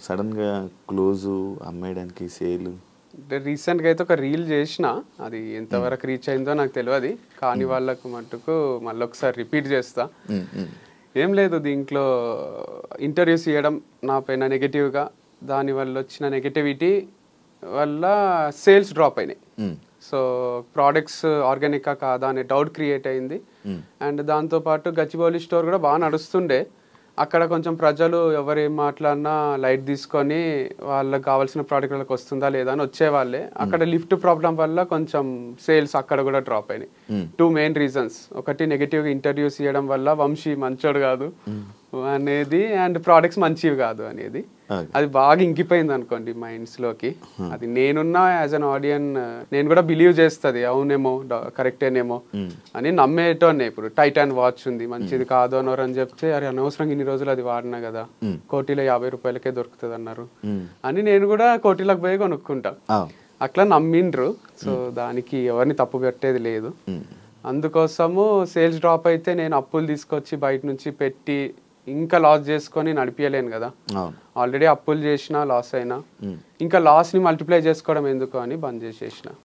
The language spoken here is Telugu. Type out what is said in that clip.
సడన్గా క్లోజు అమ్మేయడానికి సేల్? అంటే రీసెంట్గా అయితే ఒక రీల్ చేసిన, అది ఎంతవరకు రీచ్ అయిందో నాకు తెలియదు. కానీ వాళ్ళకు మట్టుకు మళ్ళీ ఒకసారి రిపీట్ చేస్తా. ఏం లేదు, దీంట్లో ఇంటర్వ్యూస్ ఇవ్వడం నా పైన నెగటివ్గా, దానివల్ల వచ్చిన నెగటివిటీ వల్ల సేల్స్ డ్రాప్ అయినాయి. సో ప్రోడక్ట్స్ ఆర్గానికా కాదా అనే డౌట్ క్రియేట్ అయింది. అండ్ దాంతోపాటు గచ్చిబౌలి స్టోర్ కూడా బాగా నడుస్తుండే. అక్కడ కొంచెం ప్రజలు ఎవరేం మాట్లాడినా లైట్ తీసుకొని వాళ్ళకి కావాల్సిన ప్రోడక్ట్ వాళ్ళకి వస్తుందా లేదా అని వచ్చేవాళ్ళే. అక్కడ లిఫ్ట్ ప్రాబ్లం వల్ల కొంచెం సేల్స్ అక్కడ కూడా డ్రాప్ అయినాయి. 2 మెయిన్ రీజన్స్. ఒకటి నెగటివ్గా ఇంటర్వ్యూస్ ఇవ్వడం వల్ల వంశీ మంచోడు కాదు అనేది, అండ్ ప్రోడక్ట్స్ మంచివి కాదు అనేది. అది బాగా ఇంకిపోయింది అనుకోండి మైండ్స్లోకి. అది నేనున్నా యాజ్ అన్ ఆడియన్ నేను కూడా బిలీవ్ చేస్తుంది, అవునేమో కరెక్టేనేమో అని నమ్మేటోనే. ఇప్పుడు టైటాన్ వాచ్ ఉంది, మంచిది కాదు అన్నారు అని చెప్తే, అరే అనవసరంగా ఇన్ని రోజులు అది వాడినా కదా, కోటిలో 50 రూపాయలకే దొరుకుతుంది అన్నారు అని నేను కూడా కోటిలకు పోయి కొనుక్కుంటా. అట్లా నమ్మిండ్రు. సో దానికి ఎవరిని తప్పు పెట్టేది లేదు. అందుకోసము సేల్స్ డ్రాప్ అయితే నేను అప్పులు తీసుకొచ్చి బయట నుంచి పెట్టి ఇంకా లాస్ చేసుకొని నడిపించలేను కదా. ఆల్రెడీ అప్పులు చేసినా లాస్ అయినా, ఇంకా లాస్ని మల్టిప్లై చేసుకోవడం ఎందుకు అని బంద్ చేసేసిన.